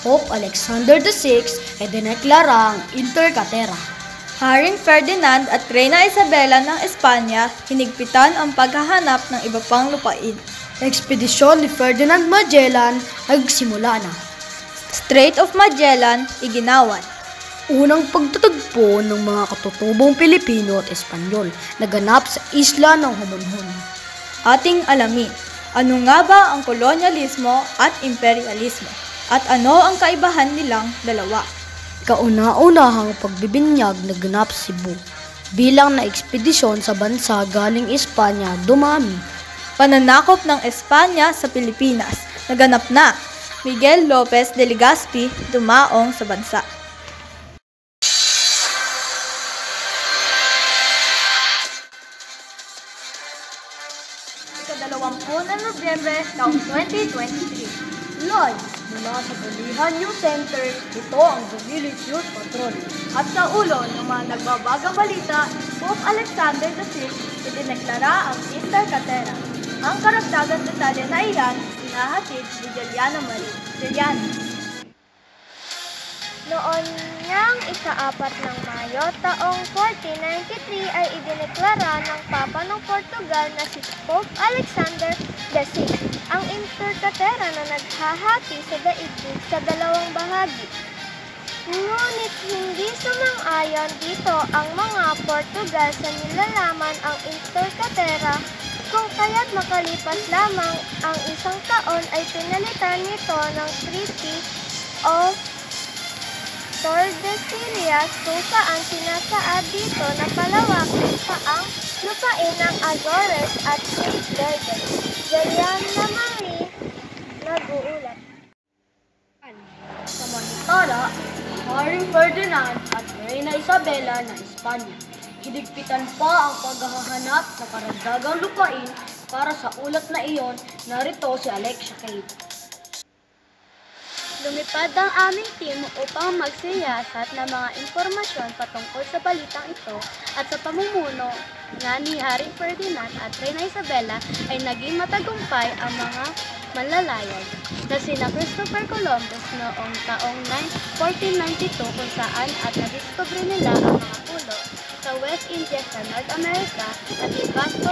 Pope Alexander VI ay dineklarang inter cathera. Haring Ferdinand at Reyna Isabela ng Espanya hinigpitan ang paghahanap ng iba pang lupain. Ekspedisyon ni Ferdinand Magellan nagsimula na. Strait of Magellan iginawad. Unang pagtatagpo ng mga katutubong Pilipino at Espanyol naganap sa isla ng Homonhon. Ating alamin, ano nga ba ang kolonyalismo at imperialismo? At ano ang kaibahan nilang dalawa? Kauna-unahang pagbibinyag na ganap sa Cebu. Bilang na ekspedisyon sa bansa galing Espanya dumami. Pananakop ng Espanya sa Pilipinas, naganap na. Miguel Lopez de Legazpi dumaong sa bansa. Ika-20 ng Nobyembre taong 2023. Live mula sa Bulihan News Center, ito ang The Village Youth Patrol. At sa ulo ng mga nagbabagang balita, Pope Alexander VI idineklara ang inter cathera. Ang karagdagang detalye na iyan, inahatid ni Juliana Marie. Juliana. Noon niyang ika-4 ng Mayo, taong 1493 ay idineklara ng Papa ng Portugal na si Pope Alexander VI ang inter cathera na naghahati sa daigdig sa dalawang bahagi. Ngunit hindi sumang-ayon dito ang mga Portugal sa nilalaman ang inter cathera, kung kaya't makalipas lamang ang isang taon ay pinalitan nito ng Treaty of Tordesillas, kung saan sinasaad dito na palawakin pa ang lupain ng Azores at Cape Verde. Juliana Marie, nag-uulat. Samantala, Haring Ferdinand at Reyna Isabela ng Espanya, hinigpitan pa ang paghahanap ng karagdagang lupain para sa ulat na iyon. Narito si Alexia Cade. Lumipad ang aming team upang magsiyasat ng mga impormasyon patungkol sa balitang ito at sa pamumuno nga ni Haring Ferdinand at Reyna Isabela ay naging matagumpay ang mga manlalayag na sina Christopher Columbus noong taong 1492, kung saan at nadiskubre nila ang mga pulo sa West India sa North America, at si Vasco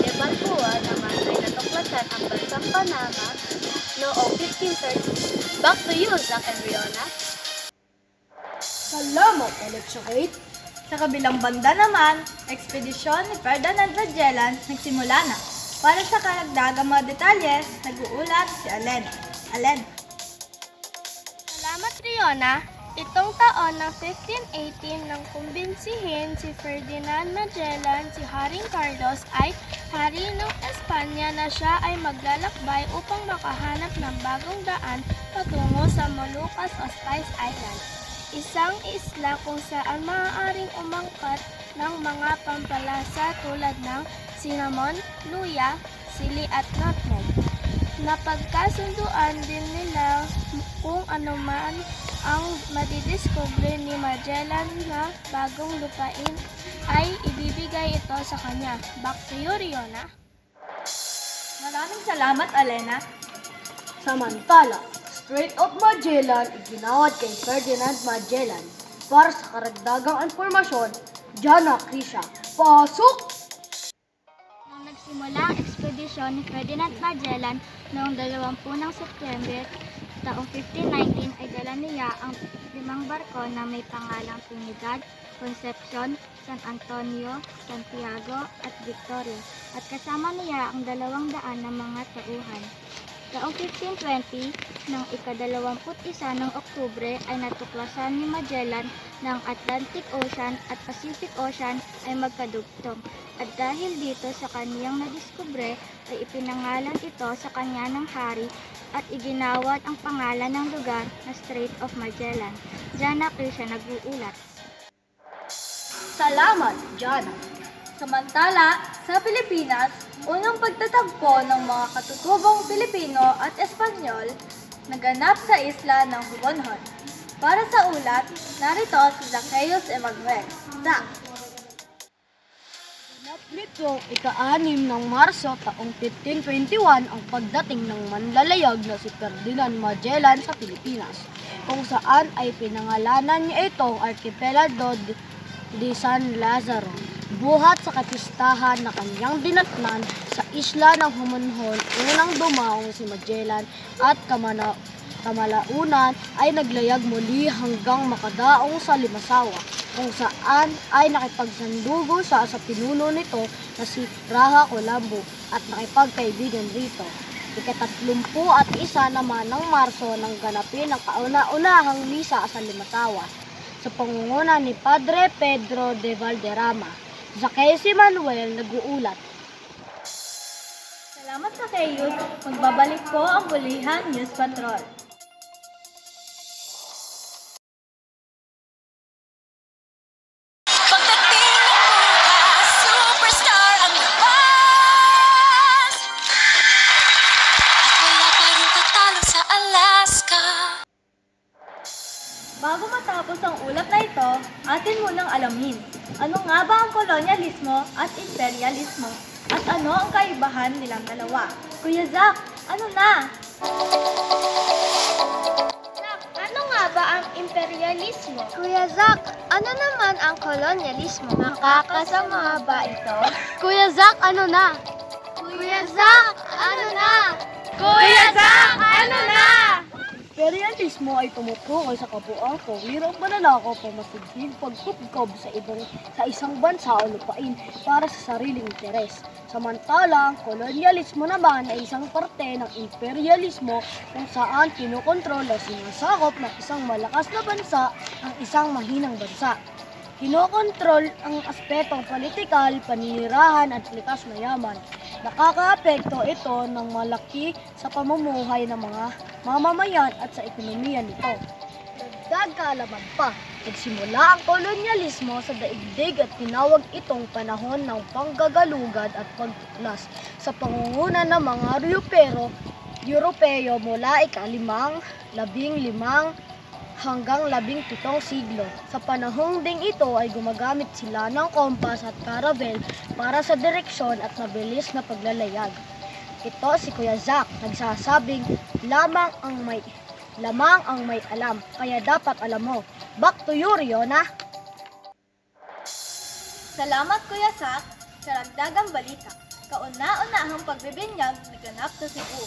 de Balboa naman ay natuklasan ang bansang Panama noong 1530. Back to you, Zach and Riona. Salamat, Alexia Cade. Sa kabilang banda naman, ekspedisyon ni Ferdinand Magellan nagsimula na. Para sa karagdagang mga detalye, nag-uulat si Alena. Salamat, Riona. Itong taon ng 1518 nang kumbinsihin si Ferdinand Magellan si Haring Carlos ay hari ng Espanya na siya ay maglalakbay upang makahanap ng bagong daan patungo sa Moluccas o Spice Island. Isang isla kung saan maaaring umangkat ng mga pampalasa tulad ng cinnamon, luya, sili at nutmeg. Napagkasunduan din nila kung anuman ang madidiskubre ni Magellan na bagong lupain ay ibibigay ito sa kanya. Back to you, Riona. Maraming salamat, Alena. Samantala, Strait of Magellan iginawad kay Ferdinand Magellan. Para sa karagdagang informasyon, Jana Krisha, pasok! Nang nagsimula ang ekspedisyon ni Ferdinand Magellan noong 20 ng Setyembre taong 1519 ay dala niya ang 5 barko na may pangalang Trinidad, Concepcion, San Antonio, Santiago at Victoria, at kasama niya ang 200 na mga tauhan. Taong 1520, ng ika-21 ng Oktubre ay natuklasan ni Magellan ng Atlantic Ocean at Pacific Ocean ay magkadugtong. At dahil dito sa kaniyang nadiskubre ay ipinangalan ito sa kanya ng hari at iginawad ang pangalan ng lugar na Strait of Magellan. Jana Krisha, nag-uulat. Salamat, Jana. Samantala, sa Pilipinas, unang pagtatagpo ng mga katutubong Pilipino at Espanyol naganap sa isla ng Homonhon. Para sa ulat, narito si Zacchaeus Emanuel. Zach. Ganap Nitong ika-6 ng Marso taong 1521 ang pagdating ng manlalayag na si Ferdinand Magellan sa Pilipinas, kung saan ay pinangalanan niya itong Archipelago de San Lazaro, buhat sa kapistahan na kanyang dinatnan sa isla ng Humonhon. Unang dumaong si Magellan at kamalaunan ay naglayag muli hanggang makadaong sa Limasawa, kung saan ay nakipagsandugo sa pinuno nito na si Raja Colombo at nakipagkaibigan rito. Ika-31 naman ng Marso nang ganapin ang kauna-unahang misa sa Limasawa sa pangunguna ni Padre Pedro de Valderrama. Sa kay si Manuel nag-uulat. Salamat sa kayo. Magbabalik po ang Bulihan News Patrol. Bago matapos ang ulat na ito, atin munang alamin, ano nga ba ang kolonyalismo at imperialismo at ano ang kaibahan nilang dalawa? Kuya Zach, ano na? Zach, ano nga ba ang imperialismo? Kuya Zach, ano naman ang kolonyalismo? Nakakasama ba ito? Kuya Zach, ano na? Kuya Zach, ano na? Kuya Zach, ano na? Imperialismo ay tumutukoy sa kabuang pawirang mananakaw, pamasiging pagkupkob sa isang bansa o lupain para sa sariling interes. Samantalang, kolonyalismo naman ay isang parte ng imperialismo kung saan kinokontrol o sinasakop ng isang malakas na bansa ang isang mahinang bansa. Kinokontrol ang aspetong politikal, paninirahan at likas na yaman. Nakakaapekto ito ng malaki sa pamumuhay ng mga mamamayan at sa ekonomiya nito. Dagdag kaalaman pa, nagsimula ang kolonyalismo sa daigdig at tinawag itong panahon ng panggagalugad at pagtuklas sa pangunguna ng mga Europeo mula ika-5, 15 hanggang 17 siglo. Sa panahong ding ito ay gumagamit sila ng kompas at karavel para sa direksyon at mabilis na paglalayag. Ito si Kuya Zach, nagsasabing lamang ang may alam, kaya dapat alam mo. Back to you, Riona. Salamat Kuya Zach sa ragdagang balita. Kauna-unahang pagbibinyag naganap sa Cebu.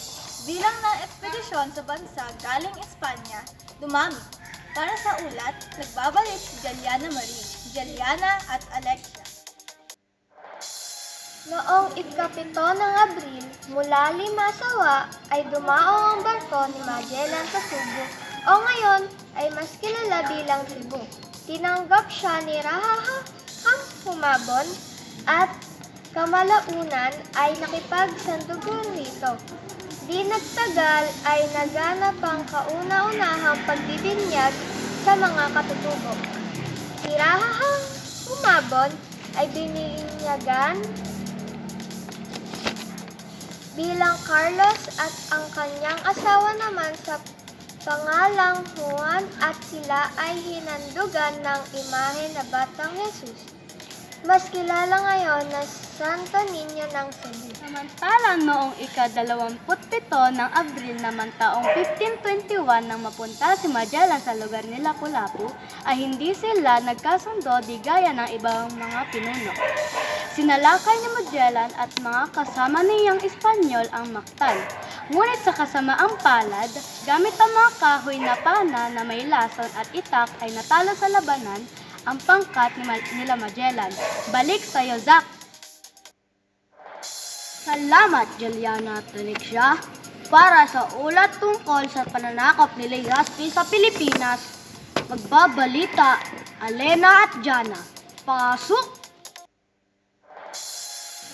Bilang ng ekspedisyon sa bansa galing Espanya, dumami. Para sa ulat, nagbabalik si Juliana Marie, Juliana at Alexia. Noong ika-7 ng Abril, mula Limasawa ay dumaong ang barko ni Magellan sa Cebu o ngayon ay mas kilala bilang Cebu. Tinanggap siya ni Raja Humabon at kamalaunan ay nakipagsandugo rito. Di nagtagal ay naganap ang kauna-unahang pagbibinyag sa mga katutubo. Si Raja Humabon ay bininyagan bilang Carlos at ang kanyang asawa naman sa pangalang Juan at sila ay hinandugan ng imahe na Batang Jesus. Mas kilala ngayon na Santo Niño ng Cebu. Samantalang noong ika-27 ng Abril naman taong 1521 nang mapunta si Magellan sa lugar ni Lapu-Lapu, ay hindi sila nagkasundo di gaya ng ibang mga pinuno. Sinalakay ni Magellan at mga kasama niyang Espanyol ang Mactan. Ngunit sa kasamaang palad, gamit ang mga kahoy na pana na may lason at itak ay natalo sa labanan ang pangkat nila Magellan. Balik sa'yo, Zach! Salamat, Juliana at Alexia, para sa ulat tungkol sa pananakop ni Legazpi sa Pilipinas. Magbabalita, Alena at Jana. Pasok!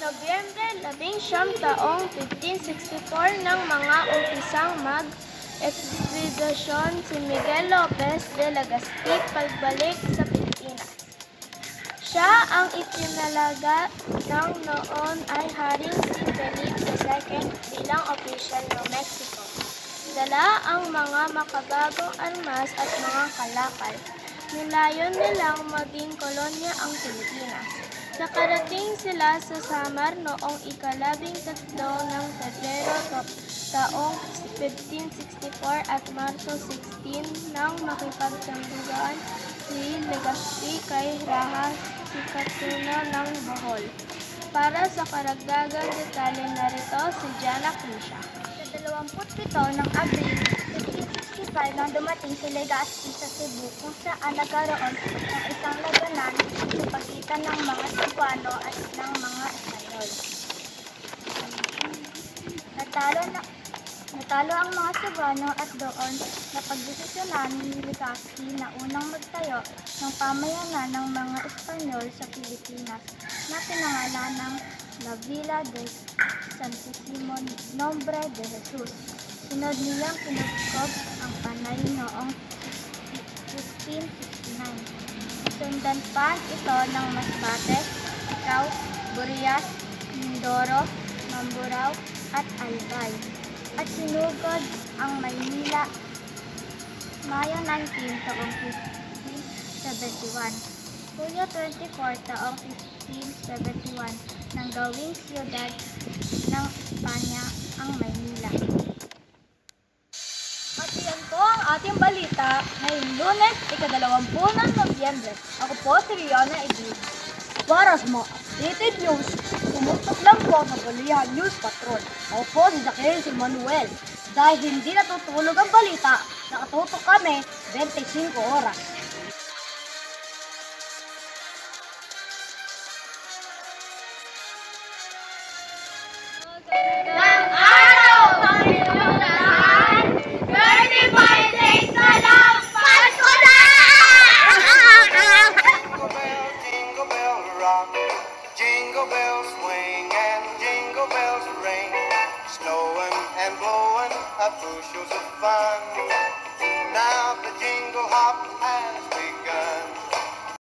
Nobyembre 11 taong 1564 nang mga umpisang mag-ekspedisyon si Miguel Lopez de Legazpi pagbalik sa Pilipinas. Siya ang itinalaga ng noon ay Haring si Felipe II bilang opisyal ng Mexico. Dala ang mga makabagong armas at mga kalakal. Nilayon nilang maging kolonya ang Pilipinas. Nakarating sila sa Samar noong ika-13 ng Pebrero taong 1564 at Marso 16 nang makipagsambugan si Legazpi kay Raha Sikatuna ng Bohol. Para sa karagdagang detalye narito si Jana Krisha. Sa 27 ng Abril 1565 nang dumating si Legazpi sa Cebu kung saan nagkaroon ng isang labanan sa pagitan ng mga Cebuano at ng mga Espanyol. Natalo ang mga Cebuano at doon napagdesisyonan ni Legazpi na unang magtayo ng pamayanan ng mga Espanyol sa Pilipinas na pinangalan ng La Villa de Santísimo Nombre de Jesus. Sunod niyang kinugkob ang Panay noong 1569. Sundan pa ito ng Masbate, Icao, Burias, Mindoro, Mamburao at Albay. At sinugod ang Maynila Mayo 19 taong 1571. Hulyo 24 taong 1571 nang gawing siyudad ng Espanya ang Maynila. At iyan po ang ating balita ngayong Lunes, ika-20 ng Nobyembre. Ako po si Rihanna Edwin. Para sa mga updated news, tumutok lang po sa Balihan News Patrol. Ako po si Zacchaeus Manuel. Dahil hindi natutulog ang balita, nakatutok kami 25 oras. Jingle bell rock, jingle bells swing and jingle bells ring, snowing and blowing up bushels of fun.